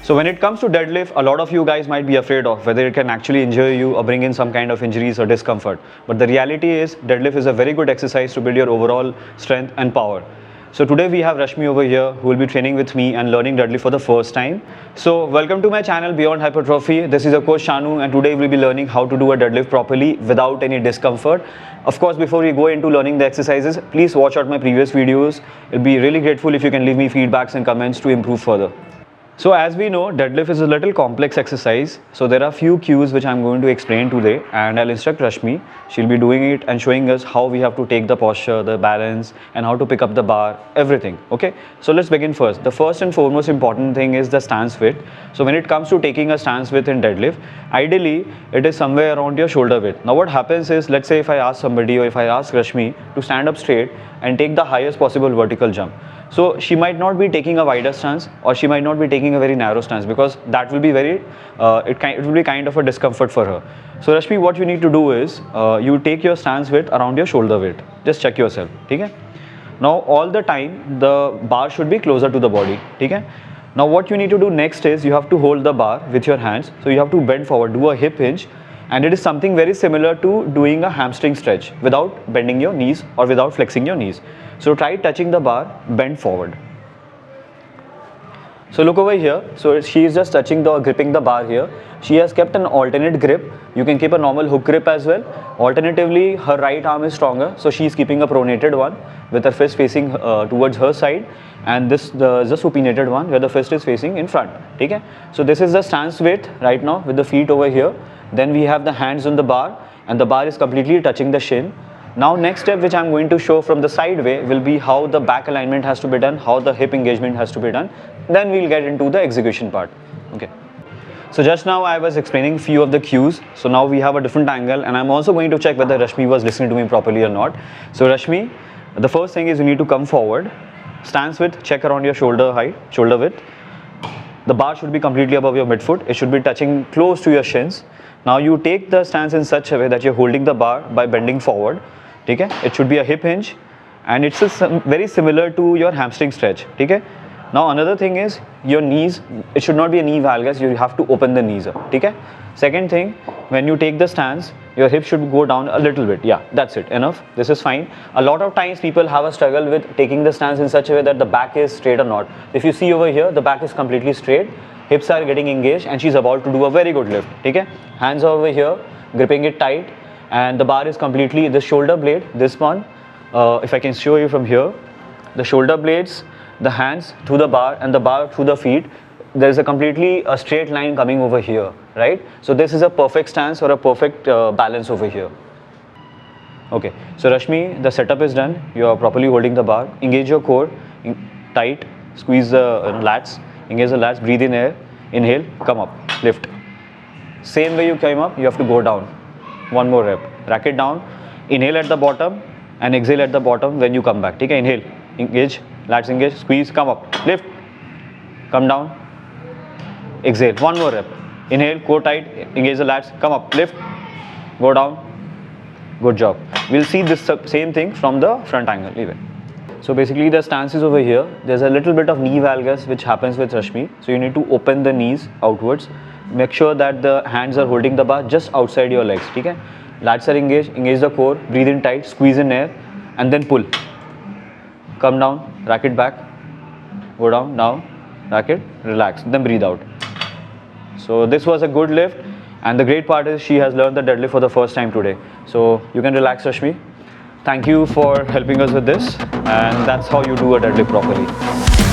So when it comes to deadlift, a lot of you guys might be afraid of whether it can actually injure you or bring in some kind of injuries or discomfort. But the reality is deadlift is a very good exercise to build your overall strength and power. So today we have Rashmi over here who will be training with me and learning deadlift for the first time. So welcome to my channel Beyond Hypertrophy. This is your coach Shanu, and today we'll be learning how to do a deadlift properly without any discomfort. Of course, before we go into learning the exercises, please watch out my previous videos. It'll be really grateful if you can leave me feedbacks and comments to improve further. So as we know, deadlift is a little complex exercise. So there are few cues which I'm going to explain today, and I'll instruct Rashmi. She'll be doing it and showing us how we have to take the posture, the balance, and how to pick up the bar, everything. Okay, so let's begin first. The first and foremost important thing is the stance width. So when it comes to taking a stance width in deadlift, ideally it is somewhere around your shoulder width. Now what happens is, let's say if I ask somebody, or if I ask Rashmi to stand up straight and take the highest possible vertical jump, so she might not be taking a wider stance, or she might not be taking a very narrow stance, because that will be very it will be kind of a discomfort for her. So Rashmi, what you need to do is you take your stance width around your shoulder width. Just check yourself. Okay? Now all the time the bar should be closer to the body. Okay? Now what you need to do next is you have to hold the bar with your hands. So you have to bend forward, do a hip hinge, and it is something very similar to doing a hamstring stretch without bending your knees or without flexing your knees. So try touching the bar, bend forward. So look over here. So she is just touching the, gripping the bar here. She has kept an alternate grip. You can keep a normal hook grip as well. Alternatively, her right arm is stronger, so she is keeping a pronated one with her fist facing towards her side, and this the supinated one where the fist is facing in front. Okay? So this is the stance width right now with the feet over here. Then we have the hands on the bar, and the bar is completely touching the shin. Now next step which I'm going to show from the side way will be how the back alignment has to be done, how the hip engagement has to be done. Then we'll get into the execution part. Okay. So just now I was explaining few of the cues. So now we have a different angle, and I'm also going to check whether Rashmi was listening to me properly or not. So Rashmi, the first thing is you need to come forward. Stance width, check around your shoulder height, shoulder width. The bar should be completely above your midfoot. It should be touching close to your shins. Now you take the stance in such a way that you're holding the bar by bending forward. Okay? It should be a hip hinge, and it's very similar to your hamstring stretch. Okay? Now another thing is your knees, it should not be a knee valgus, you have to open the knees up. Okay? Second thing, when you take the stance, your hip should go down a little bit. Yeah, that's it, enough, this is fine. A lot of times people have a struggle with taking the stance in such a way that the back is straight or not. If you see over here, the back is completely straight, hips are getting engaged, and she's about to do a very good lift. Okay? Hands are over here, gripping it tight, and the bar is completely, the shoulder blade, this one, if I can show you from here, the shoulder blades, the hands through the bar, and the bar through the feet, there is a straight line coming over here, right? So this is a perfect stance or a perfect balance over here. Okay, so Rashmi, the setup is done. You are properly holding the bar. Engage your core, tight, squeeze the lats, engage the lats, breathe in air, inhale, come up, lift. Same way you came up, you have to go down. One more rep. Rack it down. Inhale at the bottom and exhale at the bottom when you come back. Okay, inhale, engage, lats engage, squeeze, come up, lift, come down, exhale. One more rep. Inhale, core tight, engage the lats, come up, lift, go down. Good job. We'll see this same thing from the front angle even. So basically the stance is over here. There's a little bit of knee valgus which happens with Rashmi. So you need to open the knees outwards. Make sure that the hands are holding the bar just outside your legs. Okay? Lats are engaged, engage the core, breathe in tight, squeeze in air, and then pull. Come down, rack it back, go down, now, rack it, relax, then breathe out. So this was a good lift, and the great part is she has learned the deadlift for the first time today. So you can relax, Rashmi. Thank you for helping us with this, and that's how you do a deadlift properly.